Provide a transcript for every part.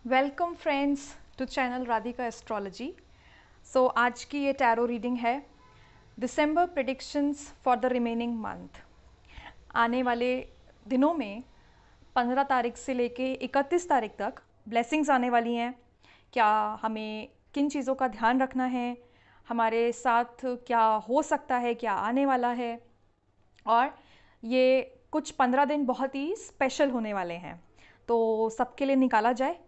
Welcome friends to channel Radhika astrology. So आज की ये टैरो रीडिंग है December predictions for the remaining month. आने वाले दिनों में 15 तारीख से लेके 31 तारीख तक ब्लेसिंग्स आने वाली हैं। क्या हमें किन चीज़ों का ध्यान रखना है, हमारे साथ क्या हो सकता है, क्या आने वाला है, और ये कुछ 15 दिन बहुत ही स्पेशल होने वाले हैं, तो सबके लिए निकाला जाए।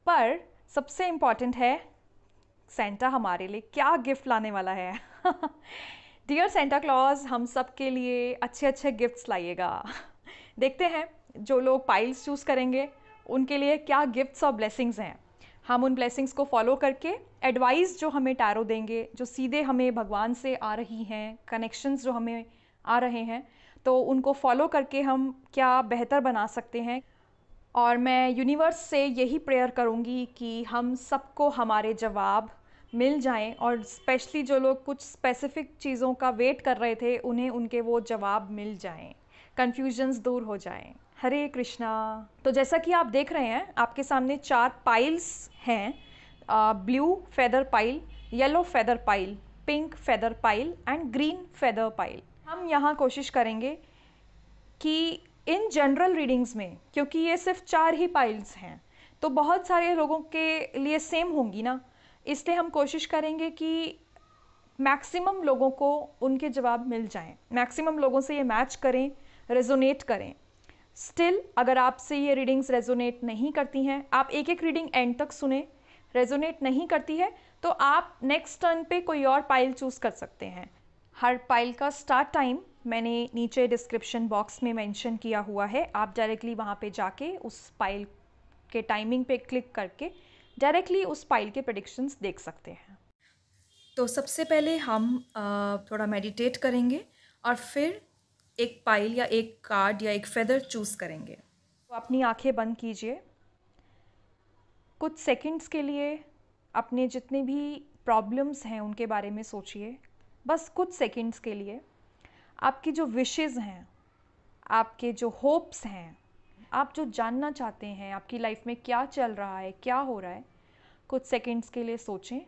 पर सबसे इम्पॉर्टेंट है सेंटा हमारे लिए क्या गिफ्ट लाने वाला है। डियर सेंटा क्लॉज, हम सब के लिए अच्छे अच्छे गिफ्ट्स लाइएगा। देखते हैं जो लोग पाइल्स चूज़ करेंगे उनके लिए क्या गिफ्ट्स और ब्लेसिंग्स हैं। हम उन ब्लेसिंग्स को फॉलो करके एडवाइस जो हमें टैरो देंगे, जो सीधे हमें भगवान से आ रही हैं, कनेक्शंस जो हमें आ रहे हैं, तो उनको फॉलो करके हम क्या बेहतर बना सकते हैं। और मैं यूनिवर्स से यही प्रेयर करूँगी कि हम सबको हमारे जवाब मिल जाएं, और स्पेशली जो लोग कुछ स्पेसिफिक चीज़ों का वेट कर रहे थे उन्हें उनके वो जवाब मिल जाएं, कन्फ्यूजन्स दूर हो जाएं। हरे कृष्णा। तो जैसा कि आप देख रहे हैं, आपके सामने 4 पाइल्स हैं। Blue feather pile, yellow feather pile, pink feather pile and green feather pile. हम यहाँ कोशिश करेंगे कि इन जनरल रीडिंग्स में, क्योंकि ये सिर्फ 4 ही पाइल्स हैं, तो बहुत सारे लोगों के लिए सेम होंगी ना, इसलिए हम कोशिश करेंगे कि मैक्सिमम लोगों को उनके जवाब मिल जाएं, मैक्सिमम लोगों से ये मैच करें, रेजोनेट करें। स्टिल अगर आपसे ये रीडिंग्स रेजोनेट नहीं करती हैं, आप एक एक रीडिंग एंड तक सुने, रेजोनेट नहीं करती है तो आप नेक्स्ट टर्न पे कोई और पाइल चूज़ कर सकते हैं। हर पाइल का स्टार्ट टाइम मैंने नीचे डिस्क्रिप्शन बॉक्स में मेंशन किया हुआ है। आप डायरेक्टली वहाँ पे जाके उस पाइल के टाइमिंग पे क्लिक करके डायरेक्टली उस पाइल के प्रेडिक्शंस देख सकते हैं। तो सबसे पहले हम थोड़ा मेडिटेट करेंगे और फिर एक पाइल या एक कार्ड या एक फेदर चूज़ करेंगे। तो अपनी आंखें बंद कीजिए। कुछ सेकंड्स के लिए अपने जितने भी प्रॉब्लम्स हैं उनके बारे में सोचिए, बस कुछ सेकंड्स के लिए। आपकी जो विशेज़ हैं, आपके जो होप्स हैं, आप जो जानना चाहते हैं आपकी लाइफ में क्या चल रहा है, क्या हो रहा है, कुछ सेकंड्स के लिए सोचें।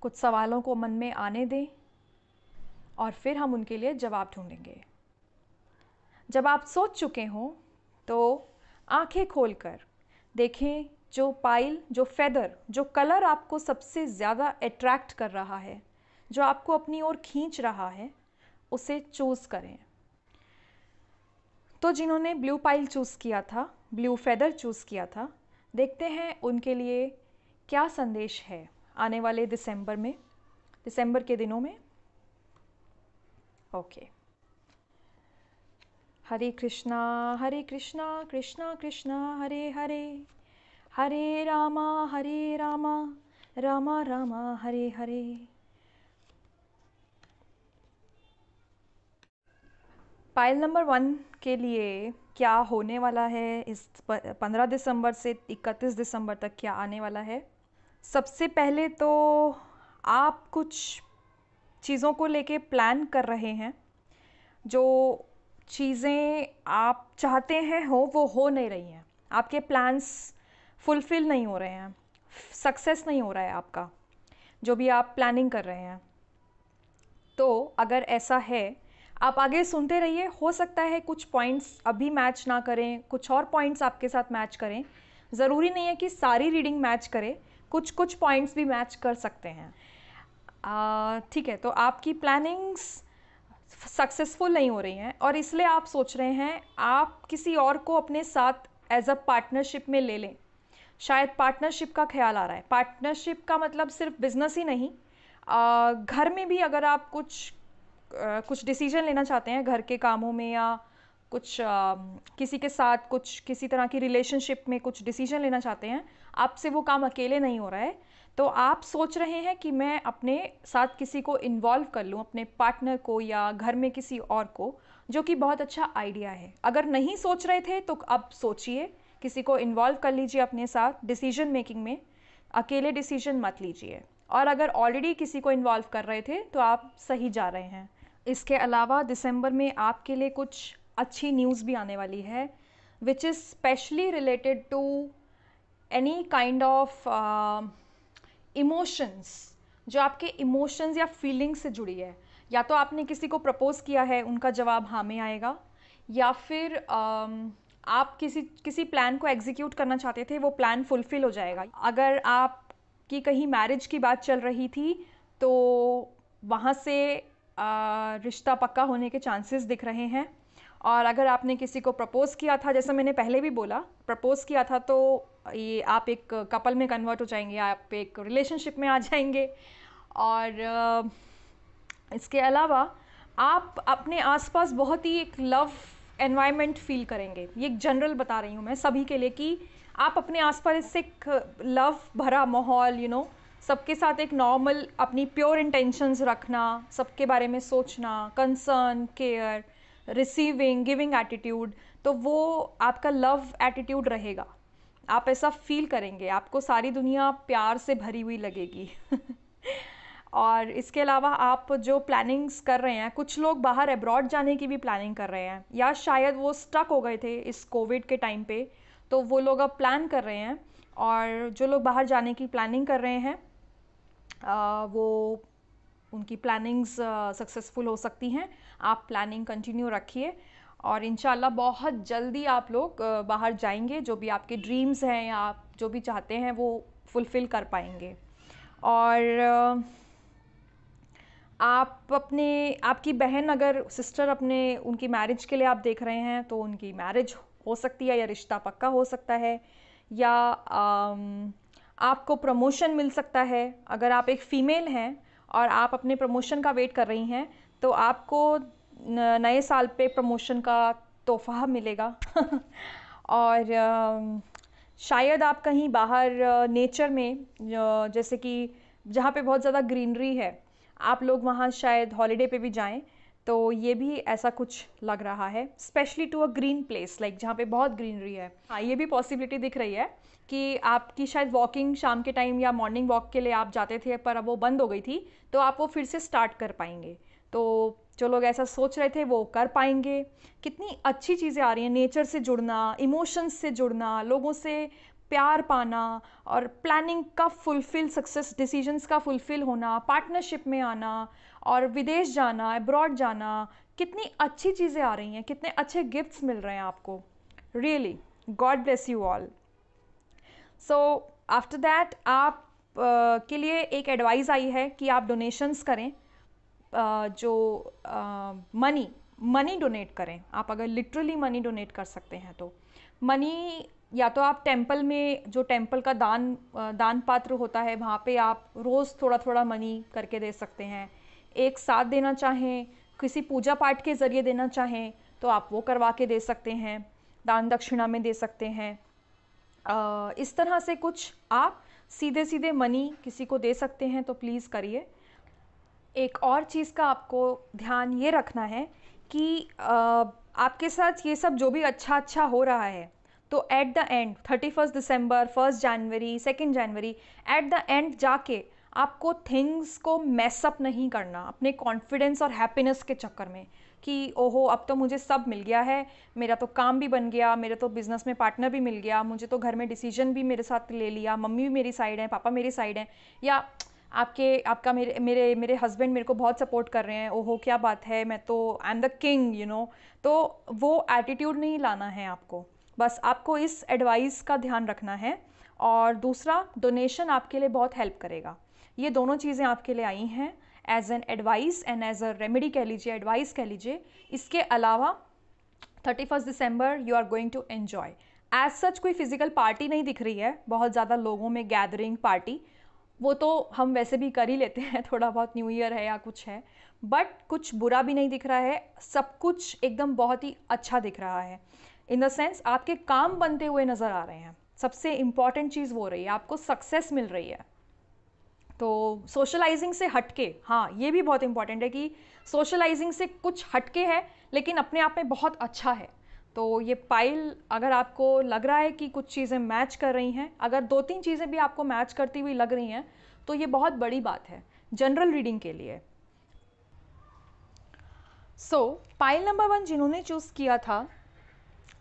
कुछ सवालों को मन में आने दें और फिर हम उनके लिए जवाब ढूंढेंगे। जब आप सोच चुके हों तो आंखें खोलकर देखें जो पाइल, जो फेदर, जो कलर आपको सबसे ज़्यादा अट्रैक्ट कर रहा है, जो आपको अपनी ओर खींच रहा है, उसे चूज़ करें। तो जिन्होंने ब्लू पाइल चूज़ किया था, ब्लू फेदर चूज़ किया था, देखते हैं उनके लिए क्या संदेश है आने वाले दिसंबर में, दिसंबर के दिनों में। ओके। हरे कृष्णा कृष्णा कृष्णा हरे हरे, हरे रामा रामा रामा हरे हरे। पाइल नंबर 1 के लिए क्या होने वाला है इस 15 दिसंबर से 31 दिसंबर तक, क्या आने वाला है। सबसे पहले तो आप कुछ चीज़ों को लेके प्लान कर रहे हैं। जो चीज़ें आप चाहते हैं वो हो नहीं रही हैं, आपके प्लान्स फुलफ़िल नहीं हो रहे हैं, सक्सेस नहीं हो रहा है आपका जो भी आप प्लानिंग कर रहे हैं। तो अगर ऐसा है, आप आगे सुनते रहिए। हो सकता है कुछ पॉइंट्स अभी मैच ना करें, कुछ और पॉइंट्स आपके साथ मैच करें। ज़रूरी नहीं है कि सारी रीडिंग मैच करे, कुछ कुछ पॉइंट्स भी मैच कर सकते हैं। ठीक है, तो आपकी प्लानिंग्स सक्सेसफुल नहीं हो रही हैं और इसलिए आप सोच रहे हैं आप किसी और को अपने साथ एज अ पार्टनरशिप में ले लें। शायद पार्टनरशिप का ख्याल आ रहा है। पार्टनरशिप का मतलब सिर्फ बिजनेस ही नहीं, घर में भी अगर आप कुछ डिसीजन लेना चाहते हैं घर के कामों में, या कुछ किसी के साथ कुछ किसी तरह की रिलेशनशिप में कुछ डिसीजन लेना चाहते हैं, आपसे वो काम अकेले नहीं हो रहा है, तो आप सोच रहे हैं कि मैं अपने साथ किसी को इन्वॉल्व कर लूँ, अपने पार्टनर को या घर में किसी और को, जो कि बहुत अच्छा आइडिया है। अगर नहीं सोच रहे थे तो अब सोचिए, किसी को इन्वॉल्व कर लीजिए अपने साथ डिसीजन मेकिंग में, अकेले डिसीजन मत लीजिए। और अगर ऑलरेडी किसी को इन्वॉल्व कर रहे थे तो आप सही जा रहे हैं। इसके अलावा दिसंबर में आपके लिए कुछ अच्छी न्यूज़ भी आने वाली है। which is specially related to any kind of emotions, जो आपके इमोशंस या फीलिंग्स से जुड़ी है। या तो आपने किसी को प्रपोज किया है, उनका जवाब हाँ में आएगा, या फिर आप किसी प्लान को एग्जीक्यूट करना चाहते थे, वो प्लान फुलफिल हो जाएगा। अगर आपकी कहीं मैरिज की बात चल रही थी तो वहाँ से रिश्ता पक्का होने के चांसेस दिख रहे हैं। और अगर आपने किसी को प्रपोज़ किया था, जैसा मैंने पहले भी बोला, प्रपोज़ किया था, तो ये आप एक कपल में कन्वर्ट हो जाएंगे, आप एक रिलेशनशिप में आ जाएंगे। और इसके अलावा आप अपने आसपास बहुत ही एक लव एनवायरनमेंट फील करेंगे। ये एक जनरल बता रही हूँ मैं सभी के लिए कि आप अपने आसपास एक लव भरा माहौल, सबके साथ एक नॉर्मल अपनी प्योर इंटेंशंस रखना, सबके बारे में सोचना, concern, care, receiving, giving attitude, तो वो आपका लव एटीट्यूड रहेगा। आप ऐसा फील करेंगे, आपको सारी दुनिया प्यार से भरी हुई लगेगी। और इसके अलावा आप जो प्लानिंग्स कर रहे हैं, कुछ लोग बाहर अब्रॉड जाने की भी प्लानिंग कर रहे हैं, या शायद वो स्टक हो गए थे इस कोविड के टाइम पे, तो वो लोग अब प्लान कर रहे हैं। और जो लोग बाहर जाने की प्लानिंग कर रहे हैं वो उनकी प्लानिंग्स सक्सेसफुल हो सकती हैं। आप प्लानिंग कंटिन्यू रखिए और इंशाल्लाह बहुत जल्दी आप लोग बाहर जाएंगे। जो भी आपके ड्रीम्स हैं या आप जो भी चाहते हैं वो फुलफ़िल कर पाएंगे। और आपकी बहन, अगर सिस्टर उनकी मैरिज के लिए आप देख रहे हैं, तो उनकी मैरिज हो सकती है या रिश्ता पक्का हो सकता है, या आपको प्रमोशन मिल सकता है। अगर आप एक फ़ीमेल हैं और आप अपने प्रमोशन का वेट कर रही हैं, तो आपको नए साल पे प्रमोशन का तोहफ़ा मिलेगा। और शायद आप कहीं बाहर नेचर में, जैसे कि जहाँ पे बहुत ज़्यादा ग्रीनरी है, आप लोग वहाँ शायद हॉलीडे पे भी जाएं, तो ये भी ऐसा कुछ लग रहा है। Specially to a green place, like जहाँ पे बहुत ग्रीनरी है। हाँ, ये भी पॉसिबिलिटी दिख रही है कि आपकी शायद वॉकिंग शाम के टाइम या मॉर्निंग वॉक के लिए आप जाते थे, पर अब वो बंद हो गई थी, तो आप वो फिर से स्टार्ट कर पाएंगे। तो जो लोग ऐसा सोच रहे थे वो कर पाएंगे। कितनी अच्छी चीज़ें आ रही हैं, नेचर से जुड़ना, इमोशंस से जुड़ना, लोगों से प्यार पाना, और प्लानिंग का फुलफिल, सक्सेस डिसीजंस का फुलफिल होना, पार्टनरशिप में आना, और विदेश जाना, अब्रॉड जाना। कितनी अच्छी चीज़ें आ रही हैं, कितने अच्छे गिफ्ट्स मिल रहे हैं आपको। Really God bless you all. So after that आप के लिए एक एडवाइस आई है कि आप डोनेशंस करें, जो मनी डोनेट करें। आप अगर लिटरली मनी डोनेट कर सकते हैं तो मनी, या तो आप टेंपल में, जो टेंपल का दान पात्र होता है, वहाँ पे आप रोज़ थोड़ा थोड़ा मनी करके दे सकते हैं। एक साथ देना चाहें, किसी पूजा पाठ के ज़रिए देना चाहें, तो आप वो करवा के दे सकते हैं, दान दक्षिणा में दे सकते हैं। इस तरह से कुछ आप सीधे सीधे मनी किसी को दे सकते हैं, तो प्लीज़ करिए। एक और चीज़ का आपको ध्यान ये रखना है कि आपके साथ ये सब जो भी अच्छा हो रहा है, तो eight the and 31 December, 1 January, 2 January, eight the and जाके आपको थिंग्स को मैसअप नहीं करना अपने कॉन्फिडेंस और हैप्पीनेस के चक्कर में, कि ओहो अब तो मुझे सब मिल गया है, मेरा तो काम भी बन गया, मेरे तो बिज़नेस में पार्टनर भी मिल गया, मुझे तो घर में डिसीजन भी मेरे साथ ले लिया, मम्मी भी मेरी साइड है, पापा मेरी साइड हैं, या आपका मेरे हस्बैंड मेरे को बहुत सपोर्ट कर रहे हैं, ओहो क्या बात है, मैं तो आई एम द किंग। तो वो एटीट्यूड नहीं लाना है आपको। बस आपको इस एडवाइस का ध्यान रखना है। और दूसरा, डोनेशन आपके लिए बहुत हेल्प करेगा। ये दोनों चीज़ें आपके लिए आई हैं as an advice and as a remedy कह लीजिए, एडवाइस कह लीजिए। इसके अलावा 31 दिसंबर you are going to enjoy. As such कोई फिजिकल पार्टी नहीं दिख रही है, बहुत ज़्यादा लोगों में गैदरिंग पार्टी, वो तो हम वैसे भी कर ही लेते हैं, थोड़ा बहुत न्यू ईयर है या कुछ है, बट कुछ बुरा भी नहीं दिख रहा है, सब कुछ एकदम बहुत ही अच्छा दिख रहा है। इन द सेंस आपके काम बनते हुए नज़र आ रहे हैं। सबसे इम्पॉर्टेंट चीज़ वो रही है, आपको सक्सेस मिल रही है। तो सोशलाइजिंग से हटके, हाँ ये भी बहुत इंपॉर्टेंट है कि सोशलाइजिंग से कुछ हटके है लेकिन अपने आप में बहुत अच्छा है। तो ये पाइल, अगर आपको लग रहा है कि कुछ चीज़ें मैच कर रही हैं, अगर 2-3 चीज़ें भी आपको मैच करती हुई लग रही हैं, तो ये बहुत बड़ी बात है जनरल रीडिंग के लिए। सो पाइल नंबर 1 जिन्होंने चूज़ किया था,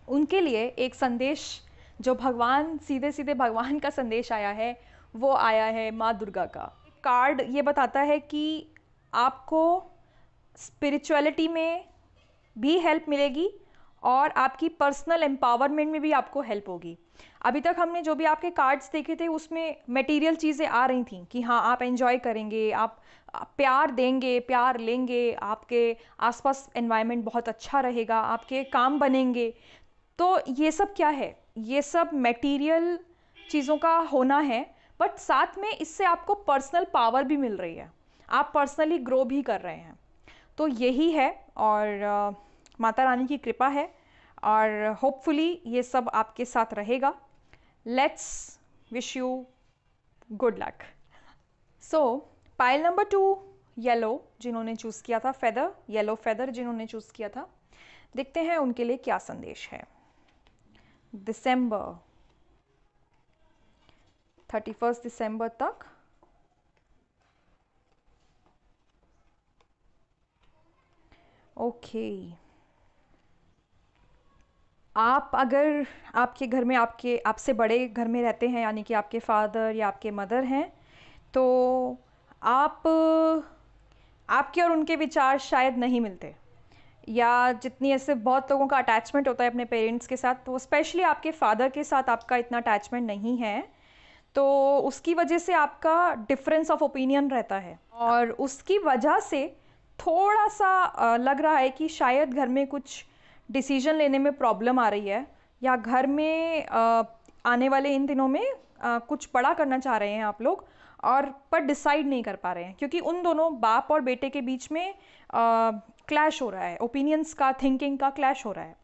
उनके लिए एक संदेश जो भगवान, सीधे सीधे भगवान का संदेश आया है, वो आया है माँ दुर्गा का। कार्ड ये बताता है कि आपको स्पिरिचुअलिटी में भी हेल्प मिलेगी और आपकी पर्सनल एम्पावरमेंट में भी आपको हेल्प होगी। अभी तक हमने जो भी आपके कार्ड्स देखे थे उसमें मटेरियल चीज़ें आ रही थी कि हाँ आप एंजॉय करेंगे, आप प्यार देंगे, प्यार लेंगे, आपके आसपास एनवायरनमेंट बहुत अच्छा रहेगा, आपके काम बनेंगे। तो ये सब क्या है, ये सब मटेरियल चीज़ों का होना है, बट साथ में इससे आपको पर्सनल पावर भी मिल रही है, आप पर्सनली ग्रो भी कर रहे हैं। तो यही है, और माता रानी की कृपा है और होपफुली ये सब आपके साथ रहेगा। Let's wish you good luck. So pile number 2 yellow जिन्होंने चूज़ किया था, फेदर, येलो फेदर जिन्होंने चूज़ किया था, देखते हैं उनके लिए क्या संदेश है। दिसंबर 31 दिसंबर तक ओके आप अगर आपके घर में आपसे बड़े घर में रहते हैं, यानी कि आपके फादर या आपके मदर हैं, तो आपके और उनके विचार शायद नहीं मिलते, या जितनी ऐसे बहुत लोगों का अटैचमेंट होता है अपने पेरेंट्स के साथ, तो स्पेशली आपके फादर के साथ आपका इतना अटैचमेंट नहीं है, तो उसकी वजह से आपका डिफरेंस ऑफ ओपिनियन रहता है और उसकी वजह से थोड़ा सा लग रहा है कि शायद घर में कुछ डिसीजन लेने में प्रॉब्लम आ रही है, या घर में आने वाले इन दिनों में कुछ बड़ा करना चाह रहे हैं आप लोग, और पर डिसाइड नहीं कर पा रहे हैं क्योंकि उन दोनों बाप और बेटे के बीच में क्लैश हो रहा है, ओपिनियंस का, थिंकिंग का क्लैश हो रहा है।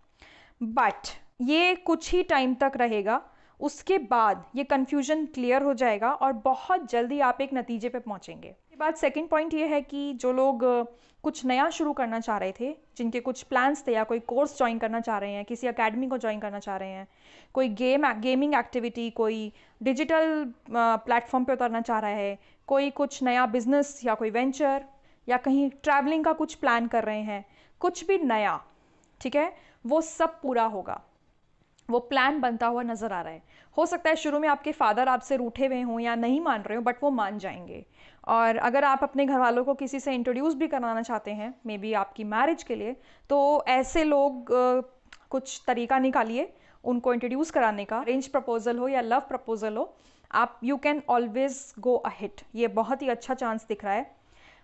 बट ये कुछ ही टाइम तक रहेगा, उसके बाद ये कन्फ्यूजन क्लियर हो जाएगा और बहुत जल्दी आप एक नतीजे पे पहुंचेंगे। इसके बाद सेकंड पॉइंट ये है कि जो लोग कुछ नया शुरू करना चाह रहे थे, जिनके कुछ प्लान्स थे, या कोई कोर्स ज्वाइन करना चाह रहे हैं, किसी अकेडमी को ज्वाइन करना चाह रहे हैं, कोई गेमिंग एक्टिविटी, कोई डिजिटल प्लेटफॉर्म पे उतरना चाह रहा है, कोई कुछ नया बिजनेस या कोई वेंचर, या कहीं ट्रैवलिंग का कुछ प्लान कर रहे हैं, कुछ भी नया, ठीक है, वो सब पूरा होगा, वो प्लान बनता हुआ नज़र आ रहा है। हो सकता है शुरू में आपके फादर आपसे रूठे हुए हों या नहीं मान रहे हो, बट वो मान जाएंगे। और अगर आप अपने घर वालों को किसी से इंट्रोड्यूस भी कराना चाहते हैं, मे बी आपकी मैरिज के लिए, तो ऐसे लोग कुछ तरीका निकालिए उनको इंट्रोड्यूस कराने का, अरेंज प्रपोजल हो या लव प्रपोजल हो, आप you can always go ahead. ये बहुत ही अच्छा चांस दिख रहा है।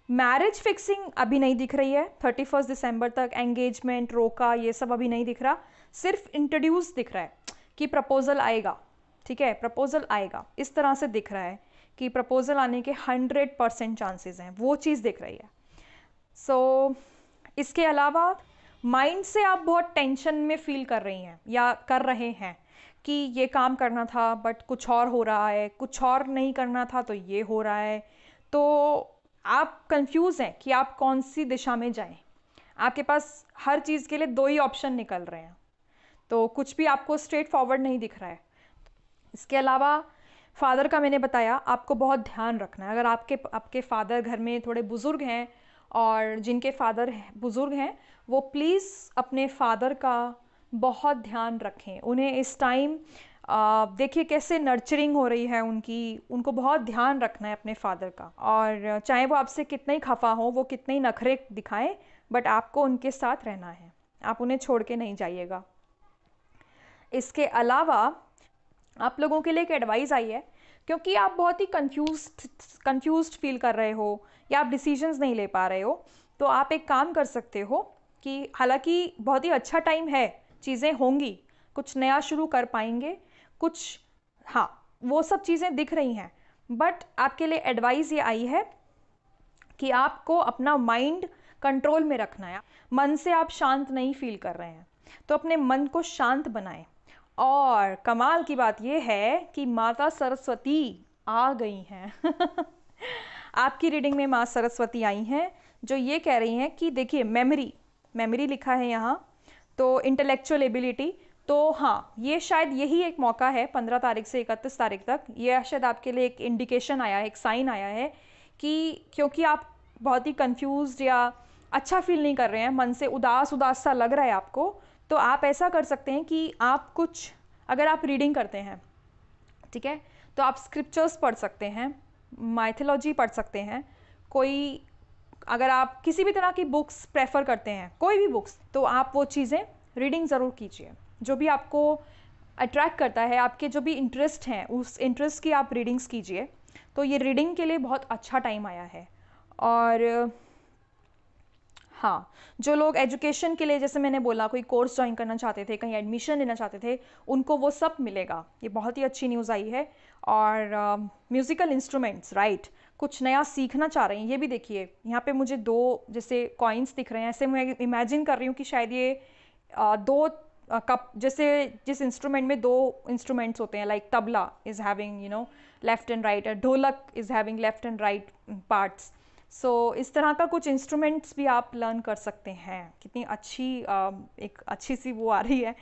मैरिज फिक्सिंग अभी नहीं दिख रही है, 31 दिसंबर तक एंगेजमेंट, रोका, ये सब अभी नहीं दिख रहा, सिर्फ इंट्रोड्यूस दिख रहा है कि प्रपोजल आएगा, ठीक है, प्रपोजल आएगा, इस तरह से दिख रहा है कि प्रपोजल आने के 100% चांसेस हैं, वो चीज़ दिख रही है। सो इसके अलावा माइंड से आप बहुत टेंशन में फील कर रही हैं या कर रहे हैं कि ये काम करना था बट कुछ और हो रहा है, कुछ और नहीं करना था तो ये हो रहा है, तो आप कंफ्यूज हैं कि आप कौन सी दिशा में जाएं। आपके पास हर चीज़ के लिए 2 ही ऑप्शन निकल रहे हैं, तो कुछ भी आपको स्ट्रेट फॉरवर्ड नहीं दिख रहा है। इसके अलावा फादर का मैंने बताया, आपको बहुत ध्यान रखना है। अगर आपके फादर घर में थोड़े बुज़ुर्ग हैं, और जिनके फादर बुज़ुर्ग हैं, वो प्लीज़ अपने फादर का बहुत ध्यान रखें। उन्हें इस टाइम देखिए कैसे नर्चरिंग हो रही है उनको बहुत ध्यान रखना है अपने फादर का। और चाहे वो आपसे कितने ही खफा हो, वो कितने ही नखरे दिखाएं, बट आपको उनके साथ रहना है, आप उन्हें छोड़ के नहीं जाइएगा। इसके अलावा आप लोगों के लिए एक एडवाइस आई है, क्योंकि आप बहुत ही कंफ्यूज्ड फील कर रहे हो या आप डिसीजंस नहीं ले पा रहे हो, तो आप एक काम कर सकते हो कि हालांकि बहुत ही अच्छा टाइम है, चीज़ें होंगी, कुछ नया शुरू कर पाएंगे, कुछ, हाँ, वो सब चीज़ें दिख रही हैं, बट आपके लिए एडवाइस ये आई है कि आपको अपना माइंड कंट्रोल में रखना है। मन से आप शांत नहीं फील कर रहे हैं, तो अपने मन को शांत बनाएं। और कमाल की बात यह है कि माता सरस्वती आ गई हैं आपकी रीडिंग में माँ सरस्वती आई हैं, जो ये कह रही हैं कि देखिए मेमोरी लिखा है यहाँ, तो इंटेलेक्चुअल एबिलिटी, तो हाँ, ये शायद यही एक मौका है 15 तारीख से 31 तारीख तक, ये शायद आपके लिए एक इंडिकेशन आया है, एक साइन आया है कि क्योंकि आप बहुत ही कंफ्यूज्ड या अच्छा फील नहीं कर रहे हैं, मन से उदास सा लग रहा है आपको, तो आप ऐसा कर सकते हैं कि आप कुछ, अगर आप रीडिंग करते हैं, ठीक है, तो आप स्क्रिप्चर्स पढ़ सकते हैं, माइथोलॉजी पढ़ सकते हैं, कोई, अगर आप किसी भी तरह की बुक्स प्रेफर करते हैं, कोई भी बुक्स, तो आप वो चीज़ें रीडिंग ज़रूर कीजिए। जो भी आपको अट्रैक्ट करता है, आपके जो भी इंटरेस्ट हैं, उस इंटरेस्ट की आप रीडिंग्स कीजिए। तो ये रीडिंग के लिए बहुत अच्छा टाइम आया है। और हाँ, जो लोग एजुकेशन के लिए, जैसे मैंने बोला, कोई कोर्स ज्वाइन करना चाहते थे, कहीं एडमिशन लेना चाहते थे, उनको वो सब मिलेगा। ये बहुत ही अच्छी न्यूज़ आई है। और म्यूज़िकल इंस्ट्रूमेंट्स, राइट, कुछ नया सीखना चाह रहे हैं, ये भी देखिए, यहाँ पे मुझे 2 जैसे कॉइन्स दिख रहे हैं, ऐसे मैं इमेजिन कर रही हूँ कि शायद ये 2 कप, जैसे जिस इंस्ट्रूमेंट में 2 इंस्ट्रूमेंट्स होते हैं, like tabla is having left and right, dholak is having left and right parts. So इस तरह का कुछ इंस्ट्रूमेंट्स भी आप लर्न कर सकते हैं। कितनी अच्छी एक अच्छी सी वो आ रही है,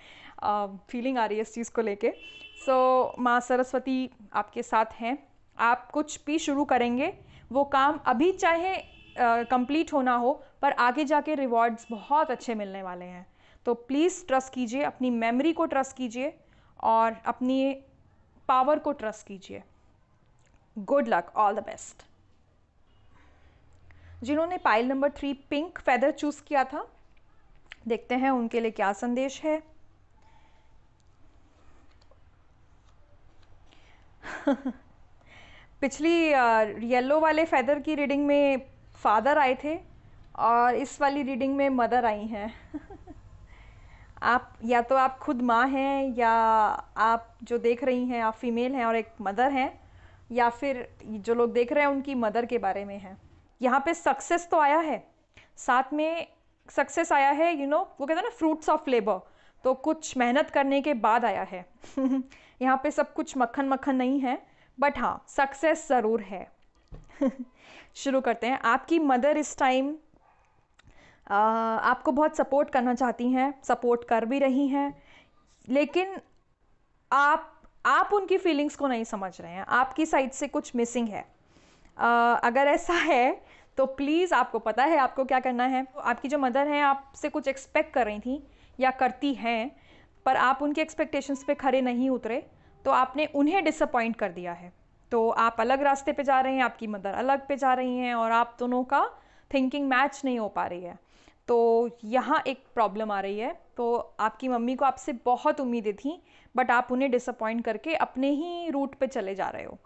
फीलिंग आ रही है इस चीज़ को लेके। सो माँ सरस्वती आपके साथ हैं। आप कुछ भी शुरू करेंगे, वो काम अभी चाहे कंप्लीट होना हो, पर आगे जाके रिवॉर्ड्स बहुत अच्छे मिलने वाले हैं। तो प्लीज़ ट्रस्ट कीजिए, अपनी मेमोरी को ट्रस्ट कीजिए और अपनी पावर को ट्रस्ट कीजिए। Good luck, all the best. जिन्होंने pile number 3 pink feather choose किया था, देखते हैं उनके लिए क्या संदेश है। पिछली येलो वाले फेदर की रीडिंग में फादर आए थे और इस वाली रीडिंग में मदर आई हैं। आप या तो आप खुद माँ हैं, या आप जो देख रही हैं आप फीमेल हैं और एक मदर हैं, या फिर जो लोग देख रहे हैं उनकी मदर के बारे में है। यहाँ पे सक्सेस तो आया है, साथ में सक्सेस आया है, वो कहते हैं ना, फ्रूट्स ऑफ लेबर, तो कुछ मेहनत करने के बाद आया है। यहाँ पे सब कुछ मक्खन मक्खन नहीं है, बट हाँ, सक्सेस ज़रूर है। शुरू करते हैं। आपकी मदर इस टाइम आपको बहुत सपोर्ट करना चाहती हैं, सपोर्ट कर भी रही हैं, लेकिन आप उनकी फीलिंग्स को नहीं समझ रहे हैं। आपकी साइड से कुछ मिसिंग है। अगर ऐसा है तो प्लीज़, आपको पता है आपको क्या करना है। आपकी जो मदर हैं आपसे कुछ एक्सपेक्ट कर रही थी या करती हैं, पर आप उनके एक्सपेक्टेशंस पे खरे नहीं उतरे, तो आपने उन्हें डिसअपॉइंट कर दिया है। तो आप अलग रास्ते पे जा रहे हैं, आपकी मदर अलग पे जा रही हैं, और आप दोनों का थिंकिंग मैच नहीं हो पा रही है। तो यहाँ एक प्रॉब्लम आ रही है। तो आपकी मम्मी को आपसे बहुत उम्मीदें थी, बट आप उन्हें डिसअपॉइंट करके अपने ही रूट पे चले जा रहे हो।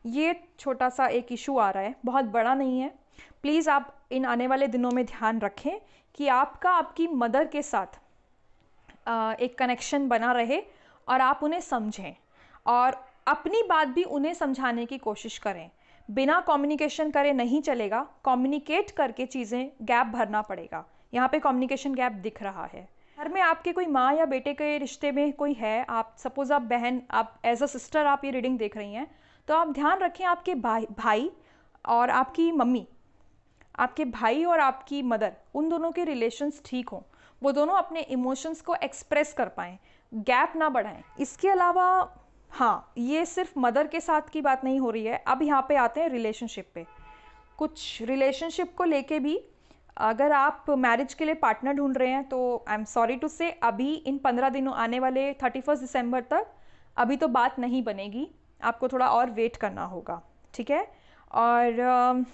ये छोटा सा एक इशू आ रहा है, बहुत बड़ा नहीं है। प्लीज़ आप इन आने वाले दिनों में ध्यान रखें कि आपका आपकी मदर के साथ एक कनेक्शन बना रहे, और आप उन्हें समझें और अपनी बात भी उन्हें समझाने की कोशिश करें। बिना कम्युनिकेशन करे नहीं चलेगा, कम्युनिकेट करके चीज़ें, गैप भरना पड़ेगा। यहाँ पे कम्युनिकेशन गैप दिख रहा है। घर में आपके कोई माँ या बेटे के रिश्ते में कोई है, आप सपोज़ आप बहन, आप एज अ सिस्टर आप ये रीडिंग देख रही हैं, तो आप ध्यान रखें आपके भाई और आपकी मम्मी, आपके भाई और आपकी मदर, उन दोनों के रिलेशंस ठीक हों, वो दोनों अपने इमोशंस को एक्सप्रेस कर पाएँ, गैप ना बढ़ाएं। इसके अलावा हाँ, ये सिर्फ मदर के साथ की बात नहीं हो रही है। अब यहाँ पे आते हैं रिलेशनशिप पे। कुछ रिलेशनशिप को लेके भी, अगर आप मैरिज के लिए पार्टनर ढूंढ रहे हैं, तो आई एम सॉरी टू से, अभी इन 15 दिनों, आने वाले 31 दिसंबर तक अभी तो बात नहीं बनेगी। आपको थोड़ा और वेट करना होगा, ठीक है। और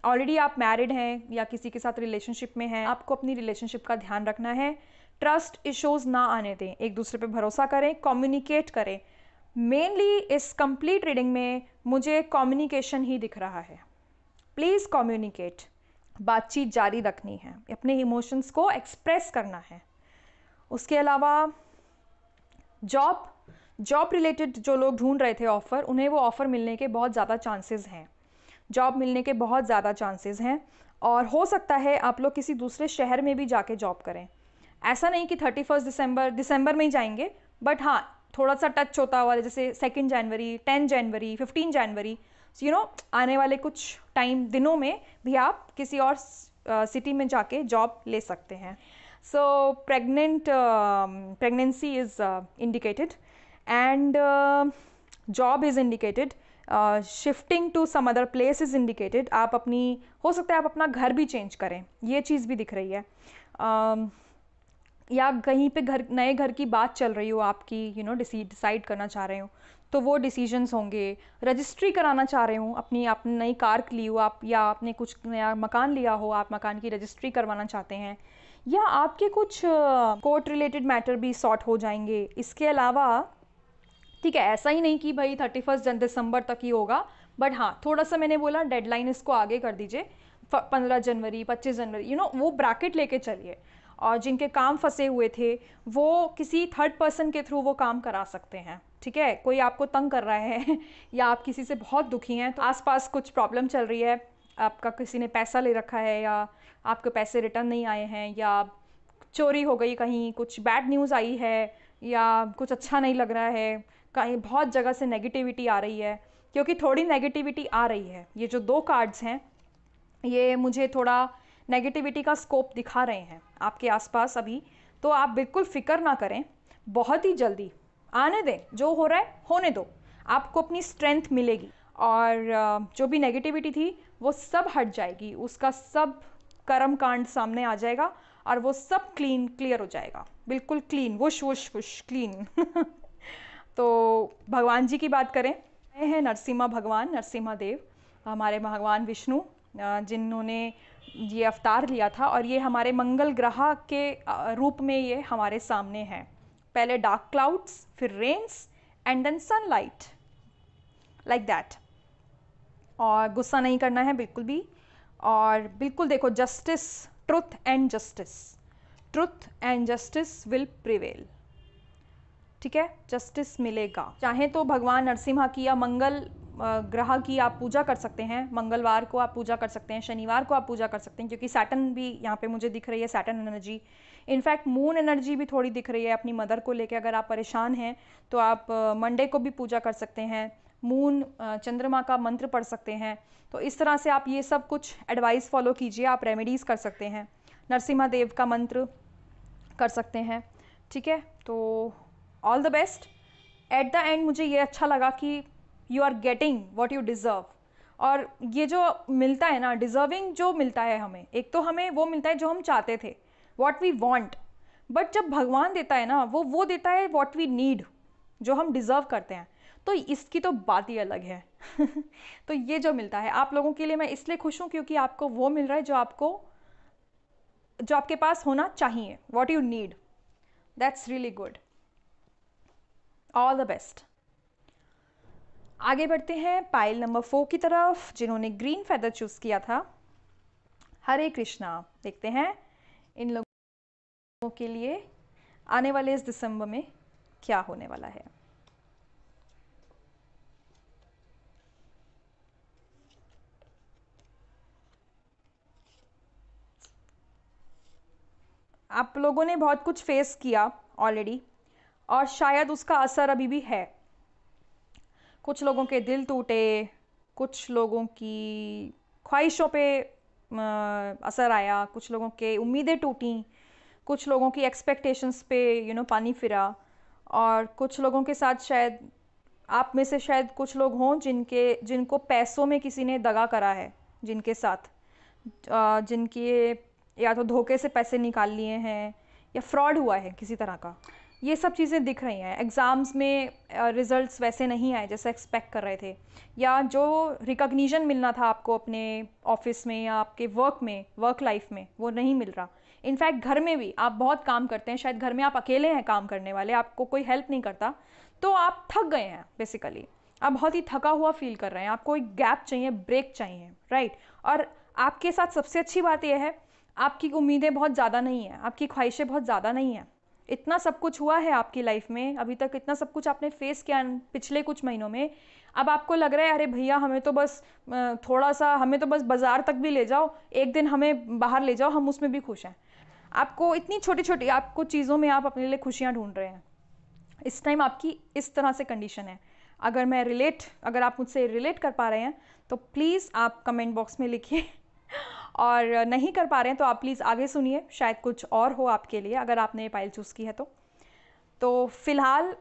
ऑलरेडी आप मैरिड हैं या किसी के साथ रिलेशनशिप में हैं, आपको अपनी रिलेशनशिप का ध्यान रखना है। ट्रस्ट इश्यूज़ ना आने दें, एक दूसरे पे भरोसा करें, कम्युनिकेट करें। मेनली इस कंप्लीट रीडिंग में मुझे कम्युनिकेशन ही दिख रहा है। प्लीज़ कम्युनिकेट, बातचीत जारी रखनी है, अपने इमोशंस को एक्सप्रेस करना है। उसके अलावा जॉब रिलेटेड जो लोग ढूंढ रहे थे ऑफ़र, उन्हें वो ऑफ़र मिलने के बहुत ज़्यादा चांसेस हैं। जॉब मिलने के बहुत ज़्यादा चांसेस हैं, और हो सकता है आप लोग किसी दूसरे शहर में भी जाके जॉब करें। ऐसा नहीं कि 31 दिसंबर में ही जाएंगे, बट हाँ, थोड़ा सा टच होता हुआ, जैसे 2 जनवरी, 10 जनवरी, 15 जनवरी, आने वाले कुछ दिनों में भी आप किसी और सिटी में जाके जॉब ले सकते हैं। So pregnancy is indicated, and job is indicated, shifting to some other place is indicated. आप हो सकता है आप अपना घर भी चेंज करें, ये चीज़ भी दिख रही है। या कहीं पे नए घर की बात चल रही हो आपकी, डिसाइड करना चाह रहे हो, तो वो डिसीजंस होंगे। रजिस्ट्री कराना चाह रहे हो, आपने नई कार ली हो आप, या आपने कुछ नया मकान लिया हो, आप मकान की रजिस्ट्री करवाना चाहते हैं, या आपके कुछ कोर्ट रिलेटेड मैटर भी सॉर्ट हो जाएंगे। इसके अलावा ठीक है, ऐसा ही नहीं कि भाई 31 दिसंबर तक ही होगा, बट हाँ थोड़ा सा मैंने बोला डेडलाइन इसको आगे कर दीजिए, 15 जनवरी 25 जनवरी वो ब्रैकेट लेके चलिए। और जिनके काम फंसे हुए थे वो किसी थर्ड पर्सन के थ्रू वो काम करा सकते हैं। ठीक है, कोई आपको तंग कर रहा है या आप किसी से बहुत दुखी हैं, तो आसपास कुछ प्रॉब्लम चल रही है, आपका किसी ने पैसा ले रखा है, या आपके पैसे रिटर्न नहीं आए हैं, या चोरी हो गई, कहीं कुछ बैड न्यूज़ आई है, या कुछ अच्छा नहीं लग रहा है, कहीं बहुत जगह से नेगेटिविटी आ रही है, क्योंकि थोड़ी नेगेटिविटी आ रही है। ये जो 2 कार्ड्स हैं ये मुझे थोड़ा नेगेटिविटी का स्कोप दिखा रहे हैं आपके आसपास अभी। तो आप बिल्कुल फिक्र ना करें, बहुत ही जल्दी आने दें, जो हो रहा है होने दो, आपको अपनी स्ट्रेंथ मिलेगी, और जो भी नेगेटिविटी थी वो सब हट जाएगी, उसका सब कर्म कांड सामने आ जाएगा, और वो सब क्लियर हो जाएगा, बिल्कुल clean, whoosh whoosh whoosh clean. तो भगवान जी की बात करें, ये हैं नरसिम्हा भगवान, नरसिम्हा देव, हमारे भगवान विष्णु, जिन्होंने ये अवतार लिया था, और ये हमारे मंगल ग्रह के रूप में ये हमारे सामने हैं। पहले डार्क क्लाउड्स, फिर rains, and then sunlight, like that. और गुस्सा नहीं करना है बिल्कुल भी, और बिल्कुल देखो, justice, truth and justice will prevail. ठीक है, जस्टिस मिलेगा। चाहे तो भगवान नरसिम्हा की या मंगल ग्रह की आप पूजा कर सकते हैं, मंगलवार को आप पूजा कर सकते हैं, शनिवार को आप पूजा कर सकते हैं, क्योंकि सैटर्न भी यहाँ पे मुझे दिख रही है, Saturn energy, in fact moon energy भी थोड़ी दिख रही है। अपनी मदर को लेकर अगर आप परेशान हैं तो आप मंडे को भी पूजा कर सकते हैं, मून चंद्रमा का मंत्र पढ़ सकते हैं। तो इस तरह से आप ये सब कुछ एडवाइस फॉलो कीजिए, आप रेमेडीज़ कर सकते हैं, नरसिम्हा देव का मंत्र कर सकते हैं। ठीक है, तो all the best. At the end मुझे ये अच्छा लगा कि you are getting what you deserve, और ये जो मिलता है ना, डिज़र्विंग जो मिलता है हमें, एक तो हमें वो मिलता है जो हम चाहते थे, वॉट वी वॉन्ट, बट जब भगवान देता है ना, वो देता है वॉट वी नीड, जो हम डिज़र्व करते हैं, तो इसकी तो बात ही अलग है। तो ये जो मिलता है आप लोगों के लिए, मैं इसलिए खुश हूँ क्योंकि आपको वो मिल रहा है जो आपके पास होना चाहिए, what you need. That's really good, all the best. आगे बढ़ते हैं पाइल नंबर 4 की तरफ, जिन्होंने ग्रीन फेदर चूज़ किया था। हरे कृष्णा। देखते हैं इन लोगों के लिए आने वाले इस दिसंबर में क्या होने वाला है। आप लोगों ने बहुत कुछ फेस किया ऑलरेडी, और शायद उसका असर अभी भी है। कुछ लोगों के दिल टूटे, कुछ लोगों की ख्वाहिशों पे असर आया, कुछ लोगों के उम्मीदें टूटी, कुछ लोगों की एक्सपेक्टेशंस पे पानी फिरा, और कुछ लोगों के साथ शायद आप में से शायद कुछ लोग हों जिनको पैसों में किसी ने दगा करा है, जिनके साथ जिनके या तो धोखे से पैसे निकाल लिए हैं या फ्रॉड हुआ है किसी तरह का। ये सब चीज़ें दिख रही हैं। एग्ज़ाम्स में रिज़ल्ट्स वैसे नहीं आए जैसे एक्सपेक्ट कर रहे थे, या जो रिकॉग्निशन मिलना था आपको अपने ऑफिस में या आपके वर्क लाइफ में, वो नहीं मिल रहा। इनफैक्ट घर में भी आप बहुत काम करते हैं, शायद घर में आप अकेले हैं काम करने वाले, आपको कोई हेल्प नहीं करता, तो आप थक गए हैं बेसिकली, आप बहुत ही थका हुआ फील कर रहे हैं, आपको एक गैप चाहिए, ब्रेक चाहिए, राइट। और आपके साथ सबसे अच्छी बात यह है, आपकी उम्मीदें बहुत ज़्यादा नहीं हैं, आपकी ख्वाहिशें बहुत ज़्यादा नहीं हैं। इतना सब कुछ हुआ है आपकी लाइफ में अभी तक, इतना सब कुछ आपने फेस किया पिछले कुछ महीनों में। अब आपको लग रहा है अरे भैया हमें तो बस हमें तो बस बाज़ार तक भी ले जाओ, एक दिन हमें बाहर ले जाओ, हम उसमें भी खुश हैं। आपको इतनी छोटी छोटी आपको चीज़ों में आप अपने लिए खुशियाँ ढूंढ रहे हैं। इस टाइम आपकी इस तरह से कंडीशन है। अगर आप मुझसे रिलेट कर पा रहे हैं तो प्लीज़ आप कमेंट बॉक्स में लिखिए, और नहीं कर पा रहे हैं तो आप प्लीज़ आगे सुनिए, शायद कुछ और हो आपके लिए अगर आपने ये पाइल चूज़ की है तो फ़िलहाल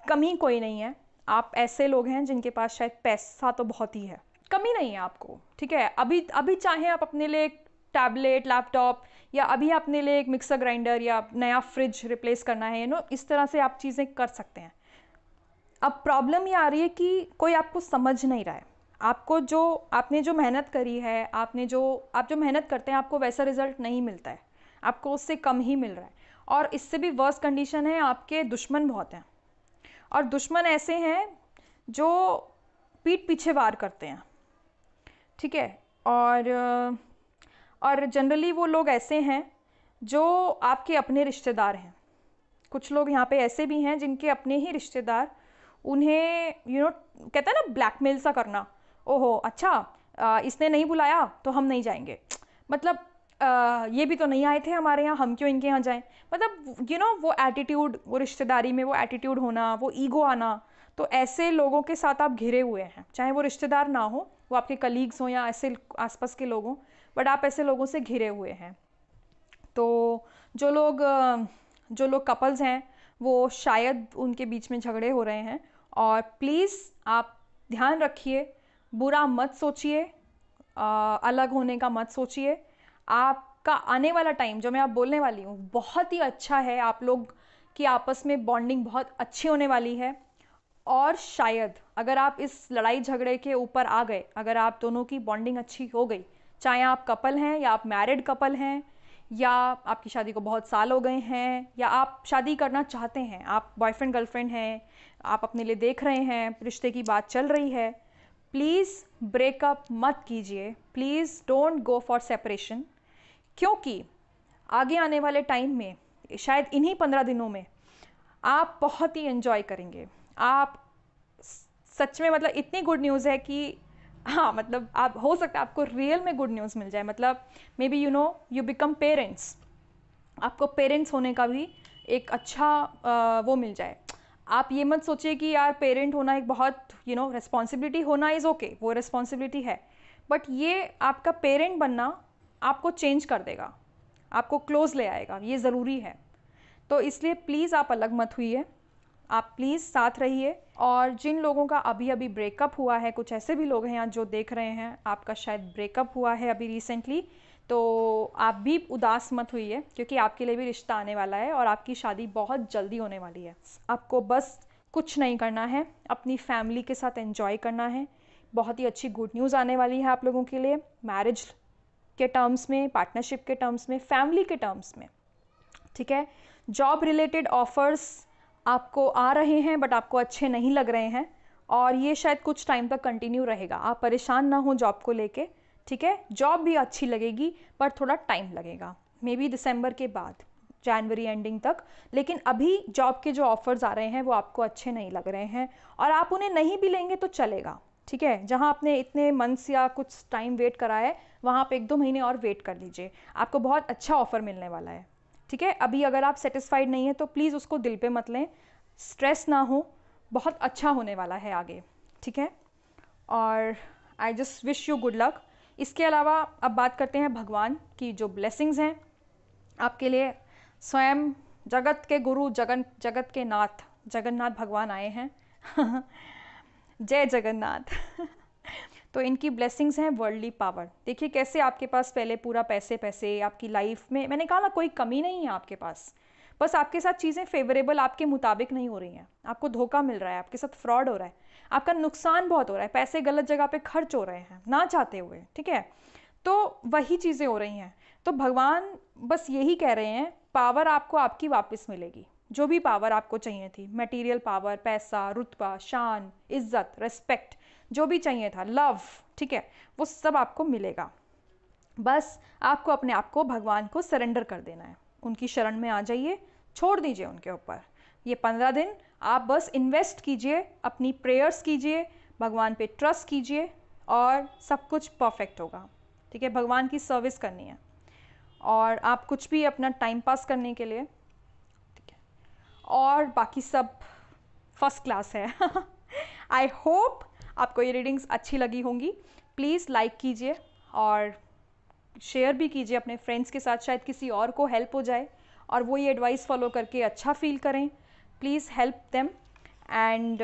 कमी कोई नहीं है। आप ऐसे लोग हैं जिनके पास शायद पैसा तो बहुत ही है, कमी नहीं है आपको, ठीक है। अभी चाहे आप अपने लिए टैबलेट, लैपटॉप, या अभी अपने लिए एक मिक्सर ग्राइंडर या नया फ्रिज रिप्लेस करना है, इस तरह से आप चीज़ें कर सकते हैं। अब प्रॉब्लम ये आ रही है कि कोई आपको समझ नहीं रहा है। आपको आपने जो मेहनत करी है, आप जो मेहनत करते हैं, आपको वैसा रिजल्ट नहीं मिलता है, आपको उससे कम ही मिल रहा है। और इससे भी वर्स्ट कंडीशन है, आपके दुश्मन बहुत हैं, और दुश्मन ऐसे हैं जो पीठ पीछे वार करते हैं, ठीक है। और जनरली वो लोग ऐसे हैं जो आपके अपने रिश्तेदार हैं। कुछ लोग यहाँ पे ऐसे भी हैं जिनके अपने ही रिश्तेदार उन्हें कहते हैं ना, ब्लैकमेल सा करना। ओहो अच्छा, इसने नहीं बुलाया तो हम नहीं जाएंगे, मतलब ये भी तो नहीं आए थे हमारे यहाँ, हम क्यों इनके यहाँ जाएं। मतलब वो एटीट्यूड, वो रिश्तेदारी में वो एटीट्यूड होना, वो ईगो आना। तो ऐसे लोगों के साथ आप घिरे हुए हैं, चाहे वो रिश्तेदार ना हो, वो आपके कलीग्स हों या ऐसे आसपास के लोग हों, बट आप ऐसे लोगों से घिरे हुए हैं। तो जो लोग कपल्स हैं, वो शायद उनके बीच में झगड़े हो रहे हैं। और प्लीज़ आप ध्यान रखिए, बुरा मत सोचिए, अलग होने का मत सोचिए। आपका आने वाला टाइम, जो मैं आप बोलने वाली हूँ, बहुत ही अच्छा है। आप लोग की आपस में बॉन्डिंग बहुत अच्छी होने वाली है। और शायद अगर आप इस लड़ाई झगड़े के ऊपर आ गए, अगर आप दोनों की बॉन्डिंग अच्छी हो गई, चाहे आप कपल हैं या आप मैरिड कपल हैं, या आपकी शादी को बहुत साल हो गए हैं, या आप शादी करना चाहते हैं, आप बॉयफ्रेंड गर्लफ्रेंड हैं, आप अपने लिए देख रहे हैं, रिश्ते की बात चल रही है, प्लीज़ ब्रेकअप मत कीजिए, please don't go for separation. क्योंकि आगे आने वाले टाइम में, शायद इन्हीं 15 दिनों में, आप बहुत ही एंजॉय करेंगे। आप सच में, मतलब इतनी गुड न्यूज़ है कि हाँ, मतलब आप, हो सकता है आपको रियल में गुड न्यूज़ मिल जाए। मतलब may be you become parents, आपको पेरेंट्स होने का भी एक अच्छा वो मिल जाए। आप ये मत सोचिए कि यार पेरेंट होना एक बहुत रिस्पॉन्सिबिलिटी होना इज़ ओके, वो रिस्पॉन्सिबिलिटी है, बट ये आपका पेरेंट बनना आपको चेंज कर देगा, आपको क्लोज ले आएगा, ये ज़रूरी है। तो इसलिए प्लीज़ आप अलग मत हुइए, आप प्लीज़ साथ रहिए। और जिन लोगों का अभी अभी ब्रेकअप हुआ है, कुछ ऐसे भी लोग हैं यहाँ जो देख रहे हैं, आपका शायद ब्रेकअप हुआ है अभी रिसेंटली, तो आप भी उदास मत हुइए, क्योंकि आपके लिए भी रिश्ता आने वाला है और आपकी शादी बहुत जल्दी होने वाली है। आपको बस कुछ नहीं करना है, अपनी फैमिली के साथ एंजॉय करना है। बहुत ही अच्छी गुड न्यूज़ आने वाली है आप लोगों के लिए, मैरिज के टर्म्स में, पार्टनरशिप के टर्म्स में, फैमिली के टर्म्स में, ठीक है। जॉब रिलेटेड ऑफर्स आपको आ रहे हैं, बट आपको अच्छे नहीं लग रहे हैं, और ये शायद कुछ टाइम तक कंटिन्यू रहेगा। आप परेशान ना हो जॉब को लेके, ठीक है। जॉब भी अच्छी लगेगी, पर थोड़ा टाइम लगेगा, मे बी दिसंबर के बाद, जनवरी एंडिंग तक। लेकिन अभी जॉब के जो ऑफर्स आ रहे हैं वो आपको अच्छे नहीं लग रहे हैं, और आप उन्हें नहीं भी लेंगे तो चलेगा, ठीक है। जहाँ आपने इतने मंथ्स या कुछ टाइम वेट करा है, वहाँ आप 1-2 महीने और वेट कर लीजिए, आपको बहुत अच्छा ऑफर मिलने वाला है, ठीक है। अभी अगर आप सेटिस्फाइड नहीं है तो प्लीज़ उसको दिल पे मत लें, स्ट्रेस ना हो, बहुत अच्छा होने वाला है आगे, ठीक है। और I just wish you good luck. इसके अलावा अब बात करते हैं भगवान की जो ब्लेसिंग्स हैं आपके लिए। स्वयं जगत के गुरु, जगत के नाथ, जगन्नाथ भगवान आए हैं जय जगन्नाथ तो इनकी ब्लेसिंग्स हैं वर्ल्डली पावर। देखिए कैसे आपके पास पहले पूरा पैसे आपकी लाइफ में, मैंने कहा ना, कोई कमी नहीं है आपके पास, बस आपके साथ चीज़ें फेवरेबल आपके मुताबिक नहीं हो रही हैं, आपको धोखा मिल रहा है, आपके साथ फ्रॉड हो रहा है, आपका नुकसान बहुत हो रहा है, पैसे गलत जगह पे खर्च हो रहे हैं ना चाहते हुए, ठीक है। तो वही चीज़ें हो रही हैं। तो भगवान बस यही कह रहे हैं, पावर आपको आपकी वापस मिलेगी, जो भी पावर आपको चाहिए थी, मटेरियल पावर, पैसा, रुतबा, शान, इज्जत, रिस्पेक्ट, जो भी चाहिए था, लव, ठीक है, वो सब आपको मिलेगा। बस आपको अपने आप को भगवान को सरेंडर कर देना है, उनकी शरण में आ जाइए, छोड़ दीजिए उनके ऊपर। ये 15 दिन आप बस इन्वेस्ट कीजिए, अपनी प्रेयर्स कीजिए, भगवान पे ट्रस्ट कीजिए, और सब कुछ परफेक्ट होगा, ठीक है। भगवान की सर्विस करनी है, और आप कुछ भी अपना टाइम पास करने के लिए, ठीक है, और बाकी सब फर्स्ट क्लास है आई होप आपको ये रीडिंग्स अच्छी लगी होंगी। प्लीज़ लाइक कीजिए और शेयर भी कीजिए अपने फ्रेंड्स के साथ, शायद किसी और को हेल्प हो जाए और वो ये एडवाइस फॉलो करके अच्छा फील करें। Please help them, and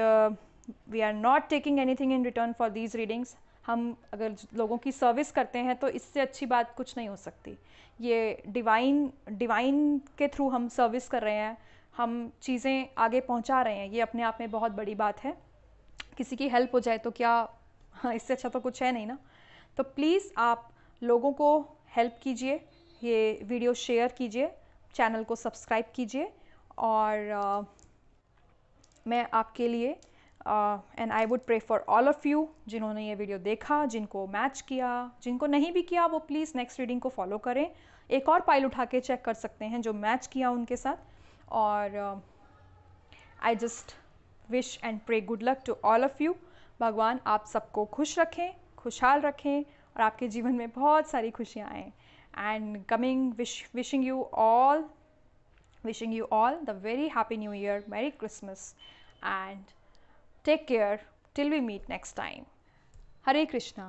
we are not taking anything in return for these readings. हम अगर लोगों की सर्विस करते हैं तो इससे अच्छी बात कुछ नहीं हो सकती। ये डिवाइन के थ्रू हम सर्विस कर रहे हैं, हम चीज़ें आगे पहुंचा रहे हैं, ये अपने आप में बहुत बड़ी बात है। किसी की हेल्प हो जाए तो क्या, हाँ, इससे अच्छा तो कुछ है नहीं ना। तो प्लीज़ आप लोगों को हेल्प कीजिए, ये वीडियो शेयर कीजिए, चैनल को सब्सक्राइब कीजिए, और मैं आपके लिए and I would pray for all of you, जिन्होंने ये वीडियो देखा, जिनको मैच किया, जिनको नहीं भी किया, वो प्लीज़ नेक्स्ट रीडिंग को फॉलो करें। एक और पाइल उठा के चेक कर सकते हैं जो मैच किया उनके साथ। और I just wish and pray good luck to all of you. भगवान आप सबको खुश रखें, खुशहाल रखें, और आपके जीवन में बहुत सारी खुशियाँ आएँ। And coming wishing you all the very happy new year, merry Christmas, and take care till we meet next time. Hare Krishna.